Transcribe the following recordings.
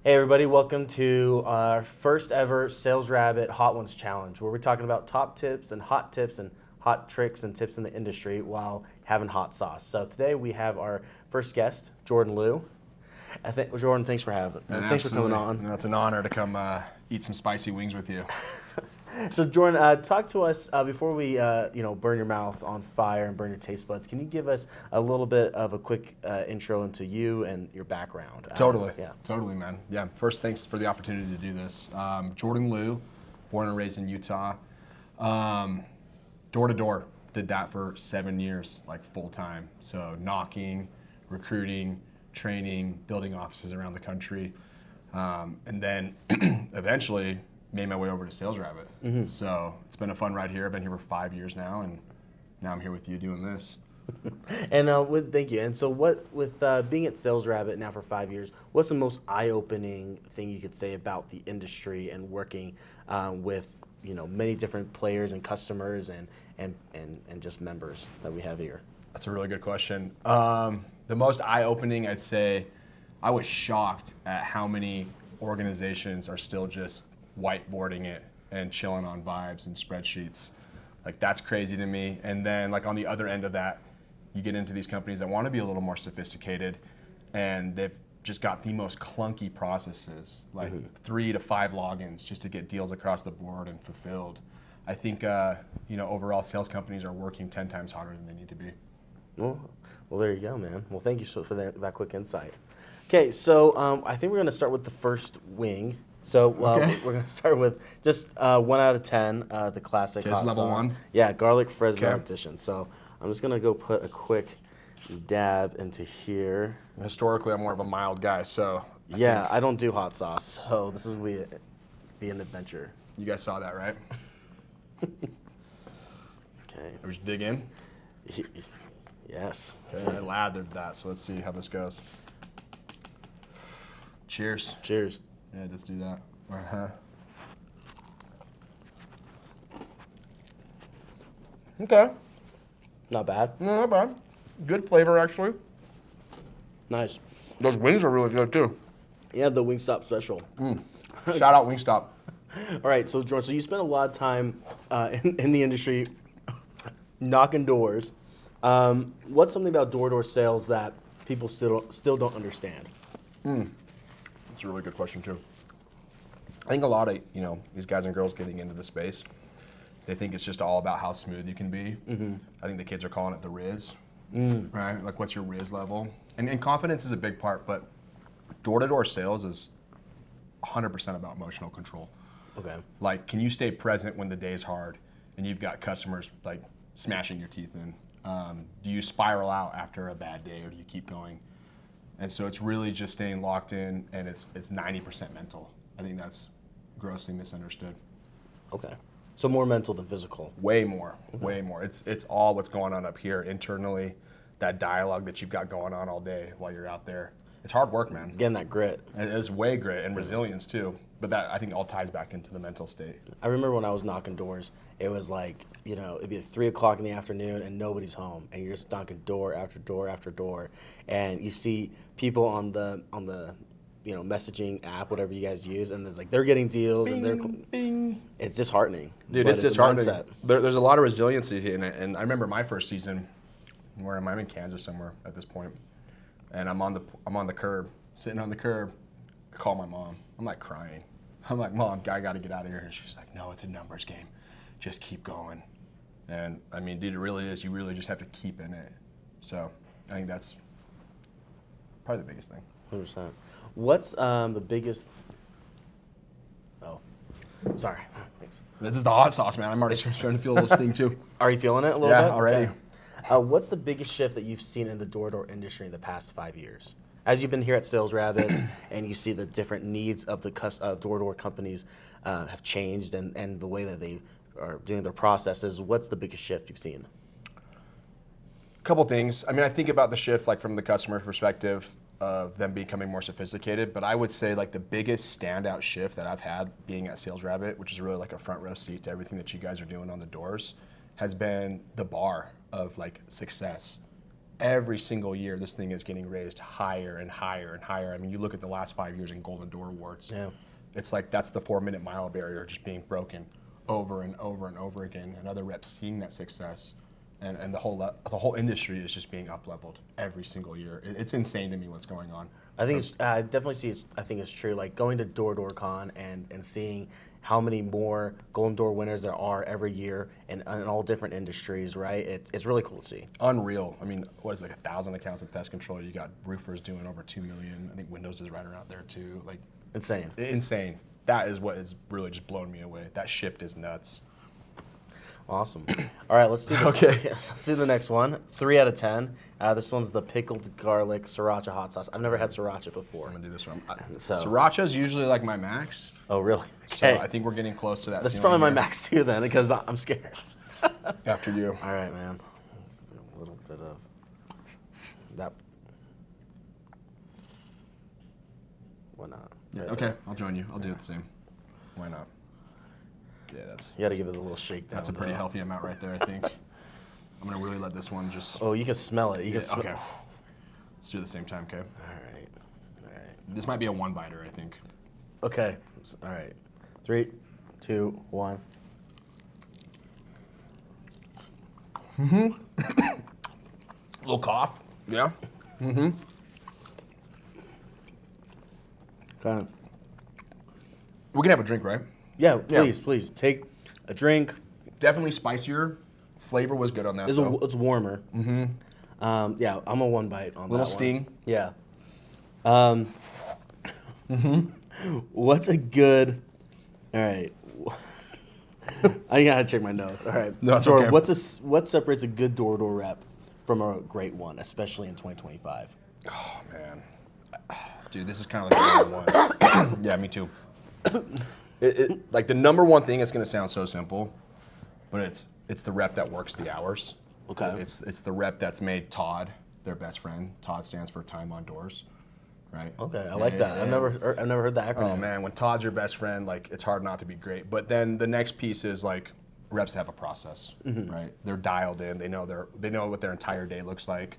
Hey everybody, welcome to our first ever SalesRabbit Hot Ones Challenge, where we're talking about top tips and hot tricks and tips in the industry while having hot sauce. So today we have our first guest, Jordan Liu. Jordan, thanks for coming on. No, it's an honor to come eat some spicy wings with you. So Jordan, talk to us before we burn your mouth on fire and burn your taste buds. Can you give us a little bit of a quick intro into you and your background? Totally, man. Yeah. First, thanks for the opportunity to do this. Jordan Liu, born and raised in Utah. Door to door, did that for 7 years, like full time. So knocking, recruiting, training, building offices around the country, and then eventually made my way over to SalesRabbit. Mm-hmm. So it's been a fun ride here. I've been here for 5 years now, and now I'm here with you doing this. And thank you. And so, with being at SalesRabbit now for 5 years, what's the most eye-opening thing you could say about the industry and working with many different players and customers and just members that we have here? That's a really good question. The most eye-opening, I'd say, I was shocked at how many organizations are still just whiteboarding it and chilling on vibes and spreadsheets. Like, that's crazy to me. And then, like, on the other end of that, you get into these companies that want to be a little more sophisticated, and they've just got the most clunky processes, like 3 to 5 logins just to get deals across the board and fulfilled. I think overall sales companies are working 10 times harder than they need to be. Well, there you go, man. Well, thank you for that quick insight. Okay, so I think we're going to start with the first wing. So we're going to start with just 1 out of 10, the classic hot level sauce. 1? Yeah, garlic Fresno edition. So I'm just going to go put a quick dab into here. Historically, I'm more of a mild guy, so. I don't do hot sauce, so this is be an adventure. You guys saw that, right? Okay. We just dig in? Yes. Okay, I lathered that, so let's see how this goes. Cheers. Cheers. Yeah, let's do that. Uh-huh. Okay. Not bad. No, not bad. Good flavor, actually. Nice. Those wings are really good, too. Yeah, the Wingstop special. Shout out Wingstop. All right, so George, so you spent a lot of time in the industry knocking doors. What's something about door-to-door sales that people still don't understand? That's a really good question, too. I think a lot of, these guys and girls getting into the space, they think it's just all about how smooth you can be. Mm-hmm. I think the kids are calling it the Riz, right? Like, what's your Riz level? And confidence is a big part, but door-to-door sales is 100% about emotional control. Okay. Like, can you stay present when the day's hard and you've got customers, like, smashing your teeth in? Do you spiral out after a bad day, or do you keep going? And so it's really just staying locked in, and it's 90% mental. I think that's grossly misunderstood. Okay. So more mental than physical. Way more. It's all what's going on up here internally, that dialogue that you've got going on all day while you're out there. It's hard work, man. Getting that grit. It is way grit and resilience too. But that, I think, all ties back into the mental state. I remember when I was knocking doors, it was like, it'd be like 3 o'clock in the afternoon and nobody's home, and you're just knocking door after door after door, and you see people on the messaging app, whatever you guys use, and it's like they're getting deals, Bing. It's disheartening. Dude, it's disheartening. There's a lot of resiliency in it, and I remember my first season, where I'm in Kansas somewhere at this point, and I'm on the curb, sitting on the curb. I call my mom. I'm like crying. I'm like, Mom, I got to get out of here. And she's like, no, it's a numbers game. Just keep going. And I mean, dude, it really is. You really just have to keep in it. So I think that's probably the biggest thing. 100%. What's the biggest? Oh, sorry. Thanks. This is the hot sauce, man. I'm already starting to feel a little sting too. Are you feeling it a little bit? Yeah, already. Okay. What's the biggest shift that you've seen in the door-to-door industry in the past 5 years? As you've been here at SalesRabbit and you see the different needs of the door-to-door companies have changed and the way that they are doing their processes, what's the biggest shift you've seen? A couple things. I mean, I think about the shift like from the customer perspective of them becoming more sophisticated, but I would say like the biggest standout shift that I've had being at SalesRabbit, which is really like a front row seat to everything that you guys are doing on the doors, has been the bar of like success every single year, this thing is getting raised higher and higher and higher. I mean, you look at the last 5 years in Golden Door Awards. Yeah. It's like that's the 4-minute mile barrier just being broken over and over and over again, and other reps seeing that success, and the whole industry is just being up leveled every single year. It's insane to me what's going on. I think I definitely see. I think it's true. Like going to Con and seeing how many more Golden Door winners there are every year in all different industries, right? It's really cool to see. Unreal. I mean, what is it, like 1,000 accounts of pest control? You got roofers doing over 2 million. I think Windows is right around there too. Like Insane. insane. That is what has really just blown me away. That shift is nuts. Awesome. All right, let's do this. Okay. Let's do the next one. 3 out of 10. This one's the pickled garlic sriracha hot sauce. I've never had sriracha before. I'm gonna do this one. So- Sriracha is usually like my max, Oh, really? so Okay. I think we're getting close to that. That's ceiling probably my here. max too then, because I'm scared. After you. All right, man. Let's do a little bit of that. Why not? Yeah, Right okay, there. I'll join you. I'll do it the same. Why not? Yeah, that's You got to give it a little shake down. a pretty though. healthy amount right there, I think. I'm gonna really let this one just. Oh, you can smell it. You Yeah, can smell. okay. Let's do it at the same time, okay? All right. All right. This might be a one-biter, I think. Okay. All right. 3, 2, 1. Little cough. Yeah. Mm-hmm. Kind of. We can have a drink, right? Yeah, Yeah. please take a drink. Definitely spicier. Flavor was good on that. It's, though. it's warmer. Mm-hmm. Yeah, I'm a one bite on Little that one. sting. Yeah. What's a good? All right. I gotta check my notes. All right. No, it's Jordan, okay. what separates a good door-to-door rep from a great one, especially in 2025? Oh man, dude, this is kind of like the number one. Yeah, me too. Like the number one thing. It's gonna sound so simple, but it's the rep that works the hours. Okay. It's the rep that's made Todd their best friend. Todd stands for time on doors, right? Okay, I like that. And- I've never heard that acronym. Oh man, when Todd's your best friend, like it's hard not to be great. But then the next piece is like reps have a process, right? They're dialed in. They know what their entire day looks like,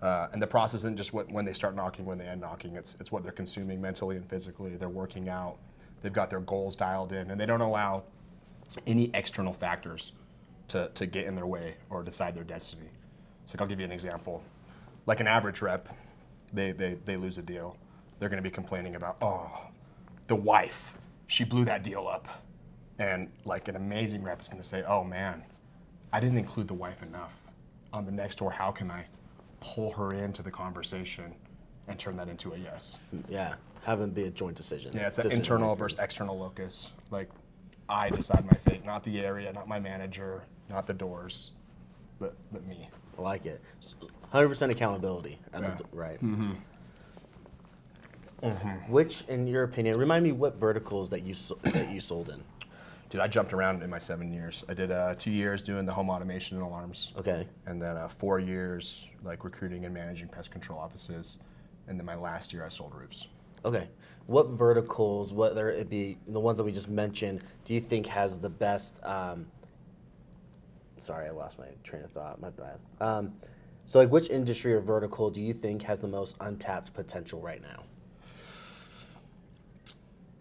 and the process isn't just when they start knocking, when they end knocking. It's what they're consuming mentally and physically. They're working out. They've got their goals dialed in, and they don't allow any external factors to get in their way or decide their destiny. So like, I'll give you an example. Like an average rep, they lose a deal. They're going to be complaining about, oh, the wife, she blew that deal up. And like an amazing rep is going to say, oh man, I didn't include the wife enough. On the next door, how can I pull her into the conversation and turn that into a yes? Yeah, having be a joint decision. Yeah, it's that Decision internal making. versus external locus. Like, I decide my fate, not the area, not my manager, not the doors, but me. I like it. 100% accountability. Yeah. Right. Which, in your opinion, remind me what verticals that you sold in. Dude, I jumped around in my 7 years. I did 2 years doing the home automation and alarms. Okay. And then 4 years like recruiting and managing pest control offices. And then my last year I sold roofs. Okay. What verticals, whether it be the ones that we just mentioned, do you think has the best? Sorry, I lost my train of thought. My bad. So, like, which industry or vertical do you think has the most untapped potential right now?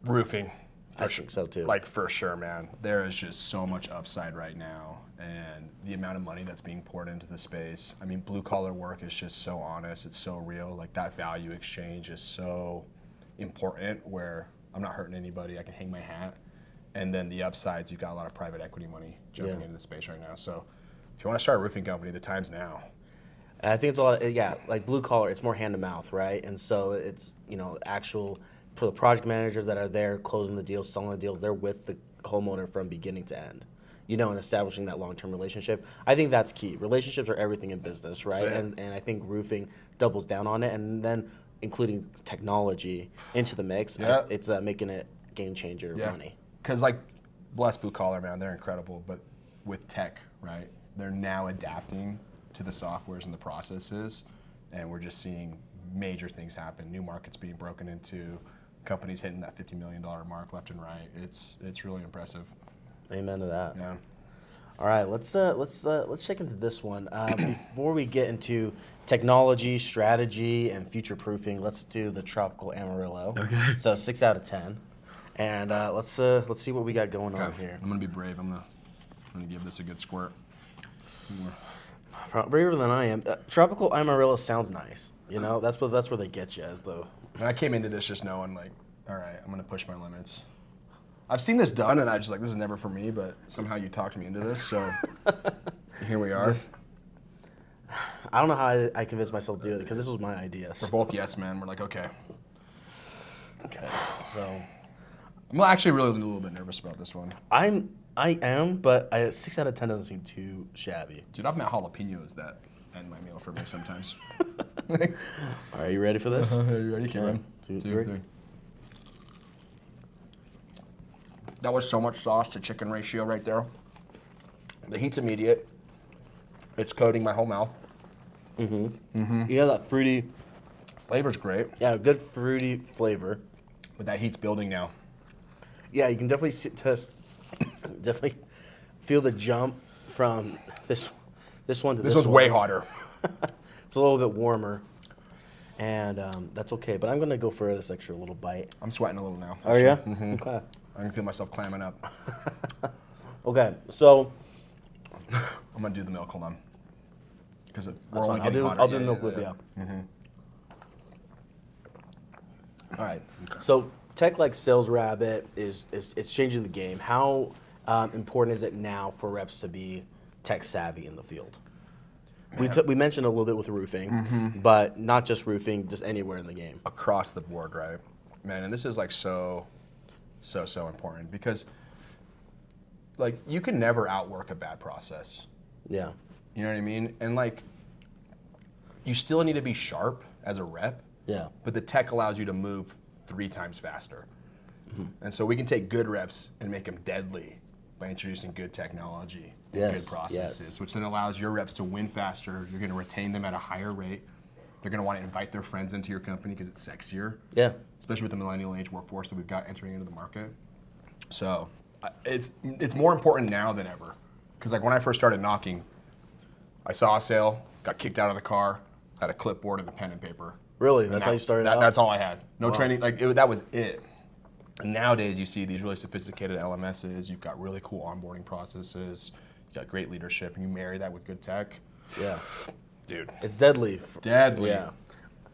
Roofing. I think so too. Like for sure, man. There is just so much upside right now, and the amount of money that's being poured into the space. I mean, blue collar work is just so honest. It's so real. Like that value exchange is so important. Where I'm not hurting anybody. I can hang my hat, and then the upsides. You've got a lot of private equity money jumping Yeah. into the space right now. So, if you want to start a roofing company, the time's now. I think it's a lot. Yeah, like blue collar, it's more hand to mouth, right? And so it's actual for the project managers that are there closing the deals, selling the deals. They're with the homeowner from beginning to end, and establishing that long-term relationship. I think that's key. Relationships are everything in business, right? Same. And I think roofing doubles down on it, and then including technology into the mix. Yeah. It's making it game changer money. Because like, bless blue collar, man, they're incredible. But with tech, right, they're now adapting to the softwares and the processes, and we're just seeing major things happen. New markets being broken into, companies hitting that $50 million mark left and right. It's really impressive. Amen to that. Yeah. All right, let's check into this one. Before we get into technology, strategy, and future proofing, let's do the tropical Amarillo. Okay. So 6 out of 10, and let's see what we got going on here. I'm gonna be brave. I'm gonna give this a good squirt. Braver than I am. Tropical Amarillo sounds nice. You know, that's where they get you as though. And I came into this just knowing like, all right, I'm gonna push my limits. I've seen this done, and I just like, this is never for me, but somehow you talked me into this, so here we are. I don't know how I convinced myself to do it because this was my idea. We're both yes men. We're like, okay. Okay, so I'm actually really a little bit nervous about this one. I am, but 6 out of 10 doesn't seem too shabby. Dude, I've met jalapenos that end my meal for me sometimes. Are you ready for this? Are you ready? Okay, One, two, three. That was so much sauce to chicken ratio right there. The heat's immediate. It's coating my whole mouth. Yeah, that fruity. Flavor's great, Yeah, good fruity flavor. but that heat's building now. Yeah, you can definitely definitely feel the jump from this one to this This one's one. way hotter. It's a little bit warmer, and that's okay. But I'm gonna go for this extra little bite. I'm sweating a little now. Oh yeah. Mm-hmm. Okay. I can feel myself clamming up. Okay. So I'm gonna do the milk. Hold on. Because we're that's only fine. I'll getting do hotter. I'll do the milk with you. All right. So tech like SalesRabbit is it's changing the game. How important is it now for reps to be tech savvy in the field? We mentioned a little bit with roofing, but not just roofing, just anywhere in the game. Across the board, right? Man, and this is like so important because like you can never outwork a bad process. Yeah. You know what I mean? And like you still need to be sharp as a rep, Yeah. but the tech allows you to move 3 times faster. And so we can take good reps and make them deadly by introducing good technology and Yes, good processes, yes. which then allows your reps to win faster. You're going to retain them at a higher rate. They're going to want to invite their friends into your company because it's sexier, Yeah. especially with the millennial age workforce that we've got entering into the market. So it's more important now than ever. Because like when I first started knocking, I saw a sale, got kicked out of the car, had a clipboard and a pen and paper. Really? And That's how you started out? That's all I had. No Wow. training. Like that was it. And nowadays, you see these really sophisticated LMSs. You've got really cool onboarding processes. You got great leadership, and you marry that with good tech. Yeah. Dude, It's deadly. deadly. Yeah.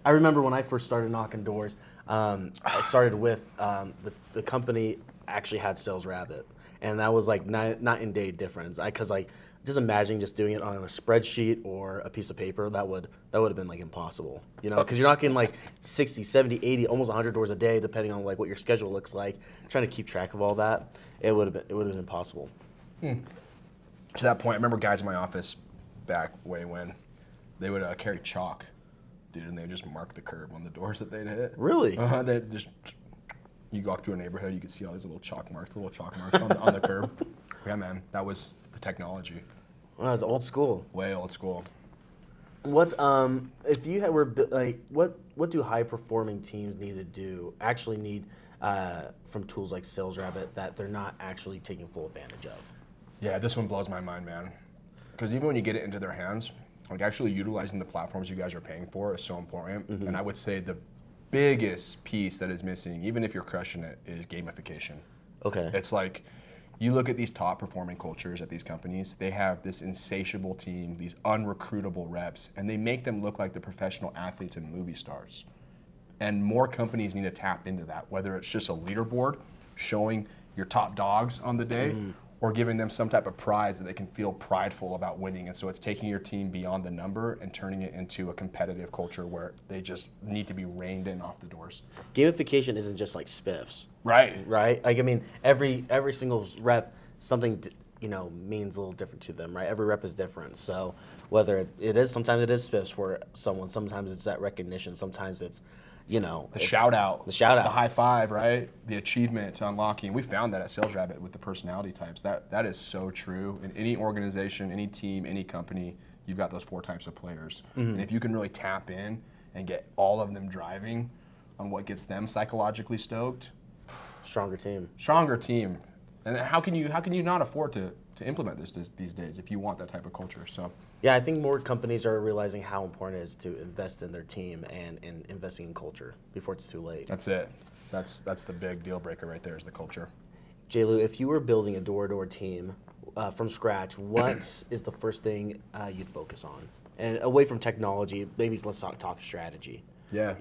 I remember when I first started knocking doors, I started with the company actually had SalesRabbit, and that was like night and day difference. Because like just imagine just doing it on a spreadsheet or a piece of paper, that would have been like impossible. You know, because you're knocking like 60, 70, 80, almost 100 doors a day, depending on like what your schedule looks like. Trying to keep track of all that, it would have been impossible. To that point, I remember guys in my office back way when they would carry chalk, dude, and they would just mark the curb on the doors that they'd hit. Really? They just you walk through a neighborhood, you could see all these little chalk marks on the curb. Yeah, man, that was the technology. Well, that's old school. Way old school. What if you were like what do high performing teams need from tools like SalesRabbit that they're not actually taking full advantage of? Yeah, this one blows my mind, man. Because even when you get it into their hands, like actually utilizing the platforms you guys are paying for is so important. And I would say the biggest piece that is missing, even if you're crushing it, is gamification. Okay. It's like you look at these top performing cultures at these companies, they have this insatiable team, these unrecruitable reps, and they make them look like the professional athletes and movie stars. And more companies need to tap into that, whether it's just a leaderboard showing your top dogs on the day or giving them some type of prize that they can feel prideful about winning. And so it's taking your team beyond the number and turning it into a competitive culture where they just need to be reined in off the doors. Gamification isn't just like spiffs, Right. right? Like I mean, every single rep something means a little different to them, right? Every rep is different. So whether it is sometimes it is spiffs for someone, sometimes it's that recognition, sometimes it's The shout out. The shout out. The high five, right? The achievement to unlocking. We found that at SalesRabbit with the personality types. That is so true. In any organization, any team, any company, you've got those 4 types of players. And if you can really tap in and get all of them driving on what gets them psychologically stoked, stronger team. stronger team. And how can you not afford to to implement this these days if you want that type of culture. So Yeah, I think more companies are realizing how important it is to invest in their team and in investing in culture before it's too late. that's it. That's the big deal breaker right there is the culture. J-Lou, if you were building a door-to-door team from scratch, what is the first thing you'd focus on? And away from technology, maybe let's talk strategy. Yeah.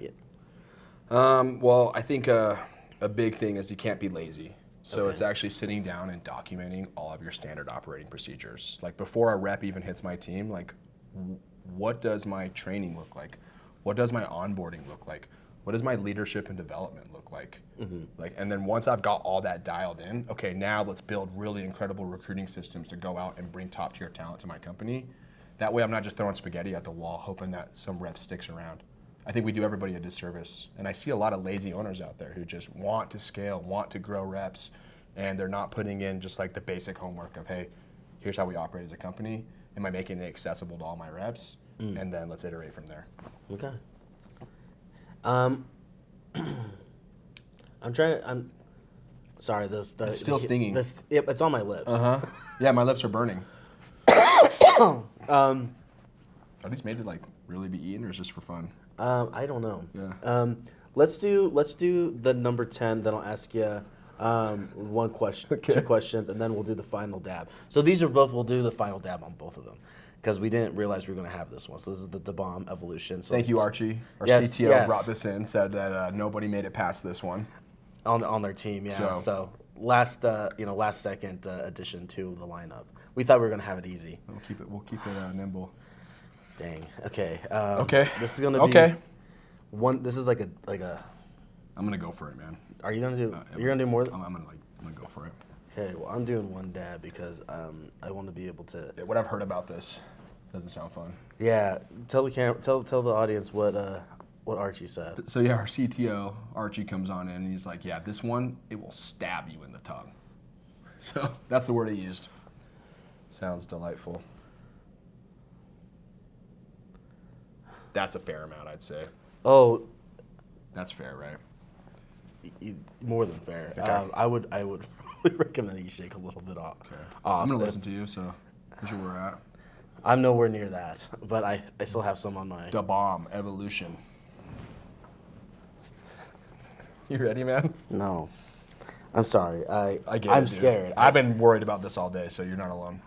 Well, I think a big thing is you can't be lazy. So Okay. it's actually sitting down and documenting all of your standard operating procedures. Like before a rep even hits my team, like what does my training look like? What does my onboarding look like? What does my leadership and development look like? Like, and then once I've got all that dialed in, okay, now let's build really incredible recruiting systems to go out and bring top tier talent to my company. That way I'm not just throwing spaghetti at the wall hoping that some rep sticks around. I think we do everybody a disservice. And I see a lot of lazy owners out there who just want to scale, want to grow reps, and they're not putting in just like the basic homework of, hey, here's how we operate as a company. Am I making it accessible to all my reps? And then let's iterate from there. Okay. I'm sorry, It's still stinging. Yep, it's on my lips. Yeah, my lips are burning. Are these made to like really be eaten or is just for fun? I don't know. Yeah. Let's do the number 10, then I'll ask you one question, two questions, and then we'll do the final dab. So we'll do the final dab on both of them because we didn't realize we were going to have this one. So this is the bomb evolution. So Thank you, Archie. Our Yes, CTO yes. brought this in, said that nobody made it past this one. on their team, yeah. So- So last second addition to the lineup. We thought we were going to have it easy. We'll keep it nimble. Dang. Okay. Okay. This is going to be Okay. one. This is like a. I'm gonna go for it, man. Are you gonna do? You're gonna do more. I'm gonna go for it. Okay. Well, I'm doing one dab because I want to be able to. Yeah, what I've heard about this doesn't sound fun. Yeah. Tell the audience what Archie said. So yeah, our CTO Archie comes on in and he's like, yeah, this one it will stab you in the tongue. So that's the word he used. Sounds delightful. That's a fair amount, I'd say. Oh, That's fair, right? more than fair. Okay. I would recommend that you shake a little bit off. Okay. off. I'm gonna listen to you, so here's where we're at. I'm nowhere near that, but I still have some on my. The bomb evolution. You ready, man? No, I'm sorry. I get I'm it, dude. scared. I've been worried about this all day, so you're not alone.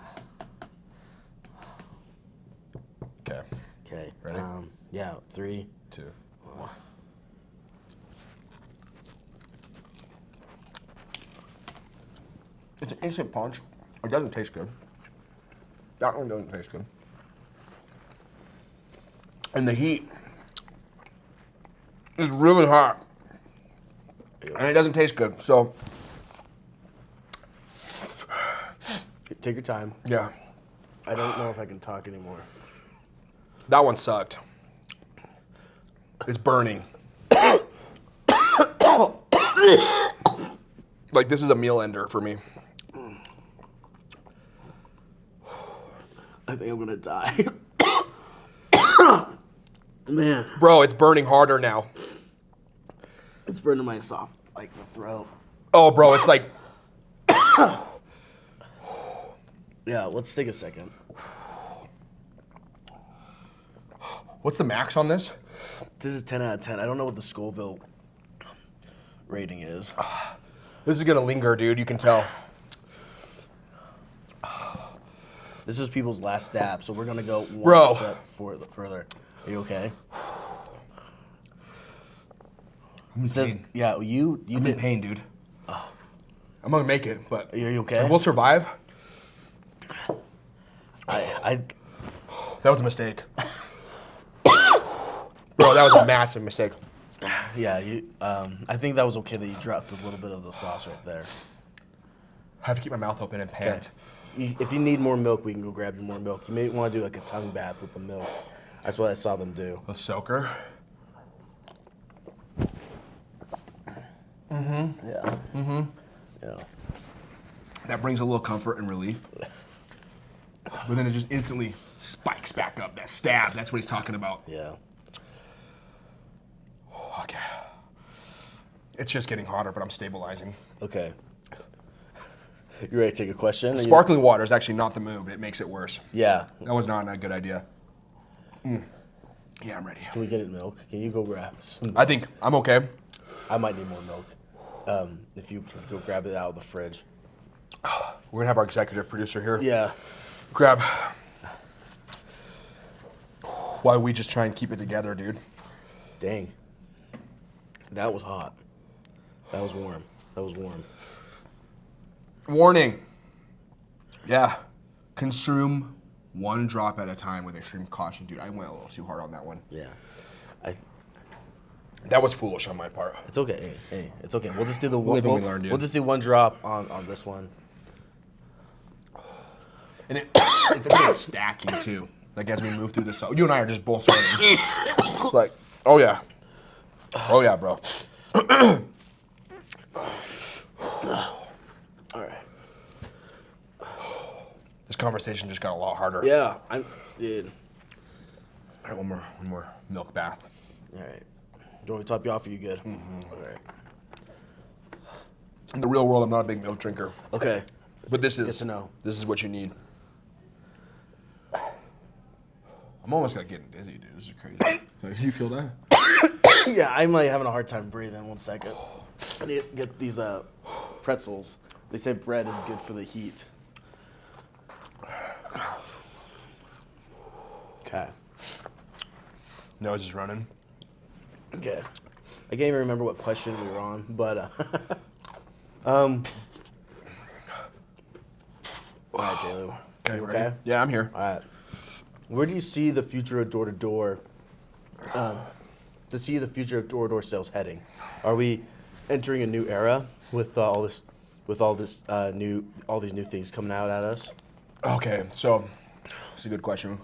Okay. Okay. Ready? Yeah. 3. 2. It's an instant punch. It doesn't taste good. That one doesn't taste good. And the heat is really hot. And it doesn't taste good. So, Take your time. yeah, I don't know if I can talk anymore. that one sucked. It's burning. Like, this is a meal ender for me. I think I'm gonna die. Man, Bro, it's burning harder now. it's burning my the throat. Oh, bro, it's like, Yeah, let's take a second. what's the max on this? This is 10 out of 10. I don't know what the Scoville rating is. This is gonna linger, dude, you can tell. This is people's last dab, so we're gonna go one Bro. step further. Are you okay? I'm in Says, pain. yeah, you I'm in did. pain, dude. I'm gonna make it, but Are you okay? I will survive. I That was a mistake. Bro, that was a massive mistake. yeah, I think that was okay that you dropped a little bit of the sauce right there. I have to keep my mouth open and pant. If you need more milk, we can go grab you more milk. You may want to do like a tongue bath with the milk. That's what I saw them do. A soaker. Yeah. Mm-hmm. Yeah. That brings a little comfort and relief. But then it just instantly spikes back up. That stab, that's what he's talking about. Yeah. Okay. It's just getting hotter, but I'm stabilizing. Okay. You ready to take a question? Sparkling water is actually not the move. It makes it worse. Yeah. That was not a good idea. Yeah, I'm ready. Can we get it milk? Can you go grab some? I think I'm okay. I might need more milk. If you can go grab it out of the fridge. We're gonna have our executive producer here. Yeah. Grab. Why don't we just try and keep it together, dude? Dang. That was hot. That was warm. That was warm. Warning. Yeah. Consume one drop at a time with extreme caution, dude. I went a little too hard on that one. Yeah. That was foolish on my part. It's okay. Hey, it's okay. We'll just do the Live and we learn, dude. We'll just do one drop on this one. And it's stacking too. Like as we move through this, you and I are just both starting. It's like, oh yeah, bro. All right. This conversation just got a lot harder. Yeah, dude. All right, one more milk bath. All right. Do you want me to top you off? Or you good? Mm-hmm. All right. In the real world, I'm not a big milk drinker. Okay. But this Good to know. This is what you need. I'm almost like getting dizzy, dude. This is crazy. Like, you feel that? Yeah, I'm like having a hard time breathing. 1 second. I need to get these pretzels. They say bread is good for the heat. Okay. Nose is running. Okay. I can't even remember what question we were on, but all right, J-Lou. Okay, You ready? okay? Yeah, I'm here. All right. Where do you see the future of door-to-door? To see the future of door-to-door sales heading? Are we entering a new era with all these new things coming out at us? Okay, so it's a good question.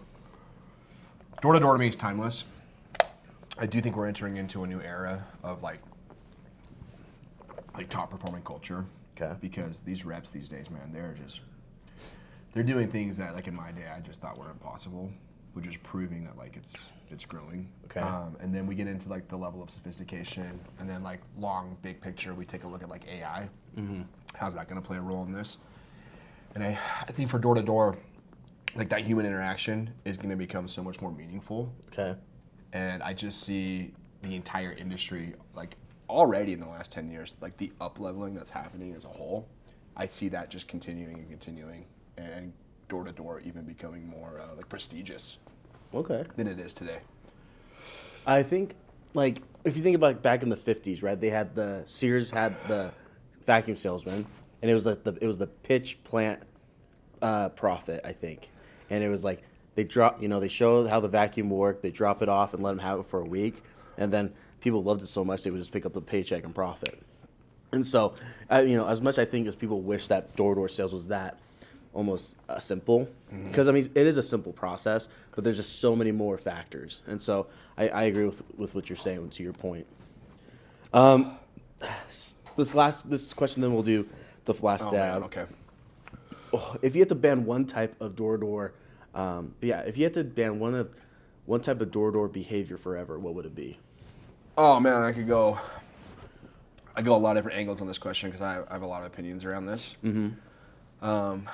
Door-to-door to me is timeless. I do think we're entering into a new era of like top performing culture. Okay. Because these reps these days, man, they're doing things that like in my day I just thought were impossible, which is proving that like it's growing. Okay. And then we get into like the level of sophistication, and then like long big picture, we take a look at like AI. Mm-hmm. How's that going to play a role in this? And I think for door to door, like that human interaction is going to become so much more meaningful. Okay. And I just see the entire industry, like already in the last 10 years, like the up-leveling that's happening as a whole. I see that just continuing, and door-to-door even becoming more like prestigious than it is today. I think, like, if you think about back in the 50s, right? They had Sears had the vacuum salesman, and it was like the pitch plant profit, I think, and it was like they show how the vacuum worked, they drop it off and let them have it for a week, and then people loved it so much they would just pick up the paycheck and profit. And so, as much I think as people wish that door-to-door sales was that almost simple, because I mean it is a simple process, but there's just so many more factors. And so I agree with what you're saying to your point. This question, then we'll do the last dab. Man, okay. If you had to ban one type of door-to-door, if you had to ban one type of door-to-door behavior forever, what would it be? Oh man, I go a lot of different angles on this question because I have a lot of opinions around this. Mm-hmm.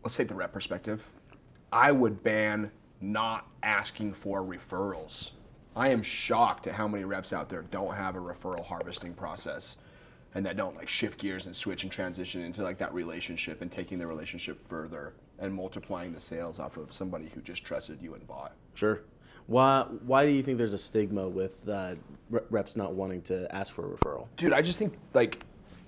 Let's take the rep perspective. I would ban not asking for referrals. I am shocked at how many reps out there don't have a referral harvesting process and that don't like shift gears and switch and transition into like that relationship and taking the relationship further and multiplying the sales off of somebody who just trusted you and bought. Sure. Why do you think there's a stigma with reps not wanting to ask for a referral? Dude, I just think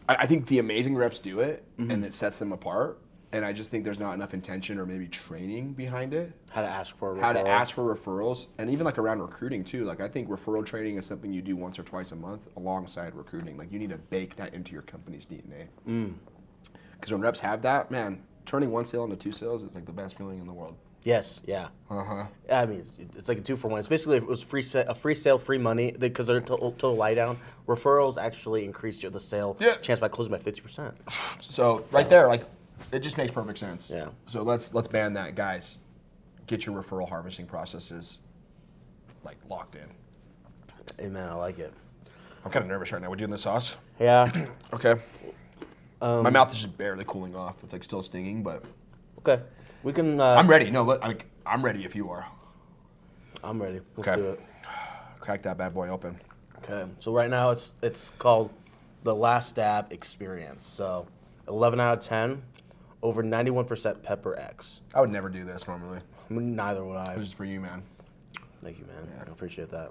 I think the amazing reps do it, and it sets them apart. And I just think there's not enough intention or maybe training behind it. How to ask for a referral. How to ask for referrals, and even like around recruiting too. Like I think referral training is something you do once or twice a month alongside recruiting. Like you need to bake that into your company's DNA. Because when reps have that, man, turning one sale into two sales is like the best feeling in the world. Yes, yeah. Uh-huh. I mean, it's like a 2-for-1. It's basically it was a free sale, free money because they're total lie down. Referrals actually increase the sale chance by closing by 50%. So right there, like it just makes perfect sense. Yeah. So let's ban that, guys. Get your referral harvesting processes like locked in. Hey man, I like it. I'm kind of nervous right now. We're doing the sauce. Yeah. Okay. My mouth is just barely cooling off. It's like still stinging, but Okay, we can. I'm ready. No, I'm ready if you are. I'm ready. Let's Okay. do it. Crack that bad boy open. Okay, so right now it's called the Last Stab Experience. So 11 out of 10, over 91% Pepper X. I would never do this normally. Neither would I. This is for you, man. Thank you, man. I appreciate that.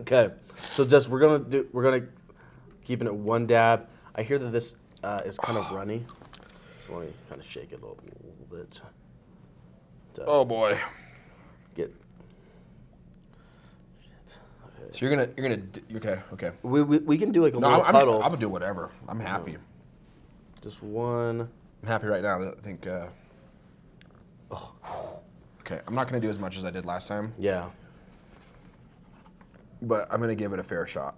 Okay, so just we're gonna keep it at one dab. I hear that this is kind of runny, so let me kind of shake it a little bit. To Oh boy. get. Shit. Okay. So you're gonna okay. We can do like a No, little I'm puddle. gonna do whatever. I'm happy. Just one. I'm happy right now. I think. Okay, I'm not gonna do as much as I did last time, Yeah. but I'm gonna give it a fair shot.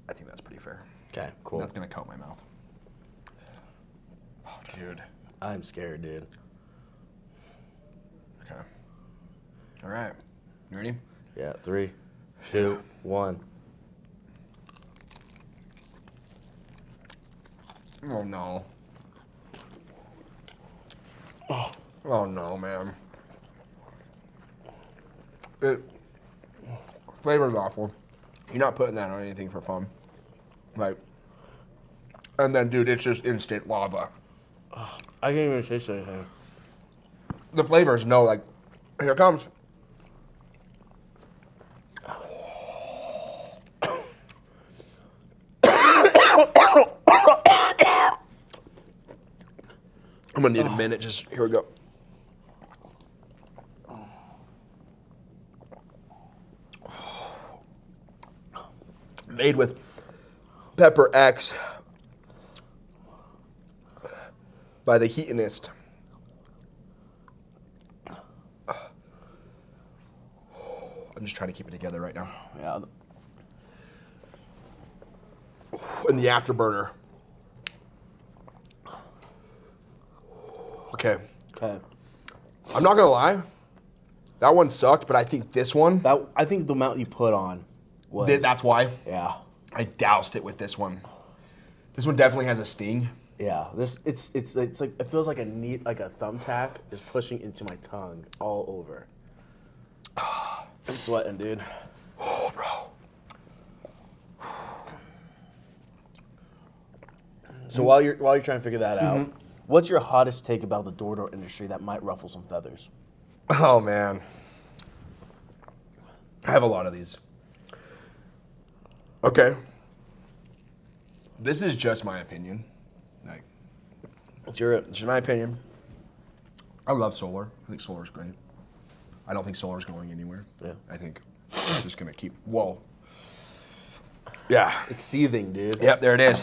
I think that's pretty fair. Okay. Cool. That's gonna coat my mouth. Oh, dude. I'm scared, dude. Okay. All right. You ready? Yeah. 3, 2, 1. Oh no. Oh no, man. Flavor's awful. You're not putting that on anything for fun. Like, and then, dude, it's just instant lava. I can't even taste anything. The flavors, no, like, here it comes. I'm gonna need a minute. Just here we go. Made with Pepper X by the Heatonist. I'm just trying to keep it together right now. Yeah. And the Afterburner. Okay. Okay. I'm not gonna lie. That one sucked, but I think this one. I think the amount you put on was. That's why Yeah. I doused it with this one. This one definitely has a sting. Yeah. It's like it feels like a thumbtack is pushing into my tongue all over. I'm sweating, dude. Oh, bro. So while you're trying to figure that out, what's your hottest take about the door industry that might ruffle some feathers? Oh man. I have a lot of these. Okay. This is just my opinion. Like, Let's hear it. this is my opinion. I love solar. I think solar's great. I don't think solar's going anywhere. Yeah. I think it's just gonna keep. Whoa. Yeah. It's seething, dude. Yep, there it is.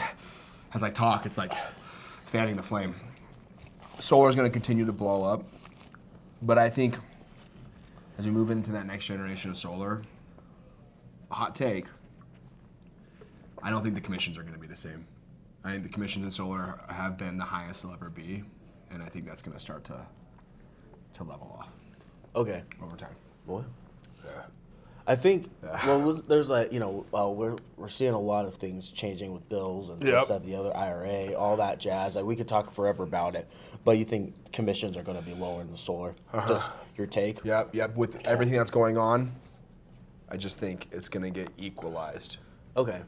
As I talk, it's like fanning the flame. Solar's gonna continue to blow up, but I think as we move into that next generation of solar, hot take, I don't think the commissions are gonna be the same. I think the commissions in solar have been the highest they'll ever be, and I think that's gonna start to level off Okay. over time. Boy. Yeah. I think there's like we're seeing a lot of things changing with bills and this, that, the other IRA, all that jazz. Like we could talk forever about it, but you think commissions are going to be lower in the solar? Just your take? Yep. With everything that's going on, I just think it's gonna get equalized. Okay.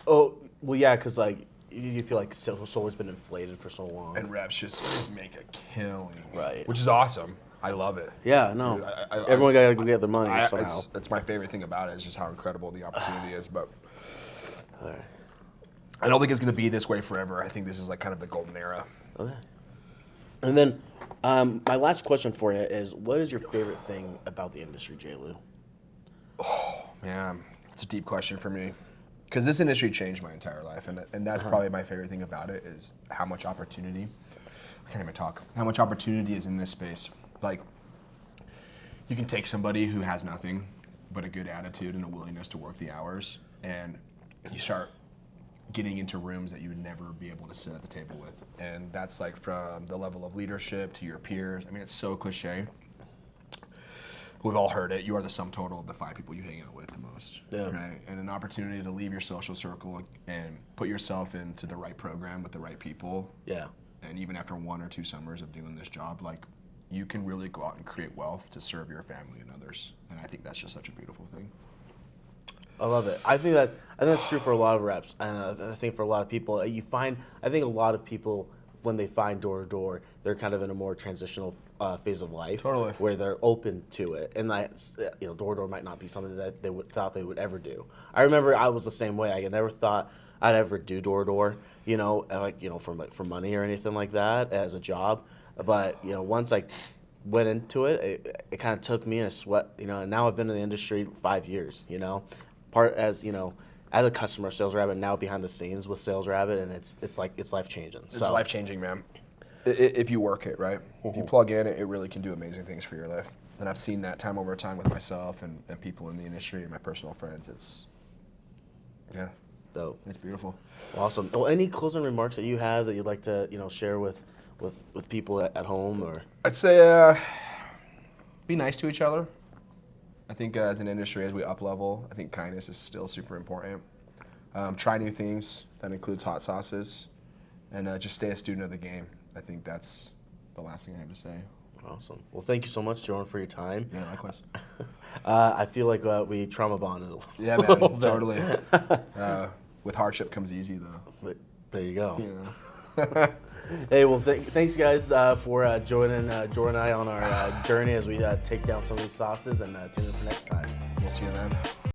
Oh well, yeah, because like you feel like solar's been inflated for so long. And reps just make a killing. Right. Which is awesome. I love it. Yeah, no. Dude, Everyone got to go get their money somehow. It's my favorite thing about it is just how incredible the opportunity is. But All right. I don't think it's going to be this way forever. I think this is like kind of the golden era. Okay. And then my last question for you is, what is your favorite thing about the industry, J. Lou? Oh, man. It's a deep question for me. Because this industry changed my entire life. And that's probably my favorite thing about it is how much opportunity. I can't even talk. How much opportunity is in this space. Like, you can take somebody who has nothing but a good attitude and a willingness to work the hours, and you start getting into rooms that you would never be able to sit at the table with. And that's like from the level of leadership to your peers. I mean, it's so cliche. we've all heard it. You are the sum total of the 5 people you hang out with the most. Yeah. Right. And an opportunity to leave your social circle and put yourself into the right program with the right people. Yeah. And even after 1 or 2 summers of doing this job, like, you can really go out and create wealth to serve your family and others. And I think that's just such a beautiful thing. I love it. I think that's true for a lot of reps, and I think for a lot of people, I think a lot of people, when they find door to door, they're kind of in a more transitional phase of life, Totally. where they're open to it, and door to door might not be something that they thought they would ever do. I remember I was the same way. I never thought I'd ever do door to door, for money or anything like that as a job, but once I went into it, it kind of took me in a sweat, and now I've been in the industry 5 years, as a customer of SalesRabbit, now behind the scenes with SalesRabbit, and it's life changing. It's life changing, man. If you work it, right? If you plug in, it really can do amazing things for your life. And I've seen that time over time with myself and people in the industry and my personal friends. It's beautiful. Awesome. Well, any closing remarks that you have that you'd like to share with people at home, or? I'd say be nice to each other. I think as an industry, as we up level, I think kindness is still super important. Try new things. That includes hot sauces. And just stay a student of the game. I think that's the last thing I have to say. Awesome. Well, thank you so much, Jordan, for your time. Yeah, likewise. I feel like we trauma bonded a little Yeah, bit. man, totally. With hardship comes easy, though. But there you go. Yeah. Hey, well, thanks, guys, for joining Jordan and I on our journey as we take down some of these sauces, and tune in for next time. We'll see you then.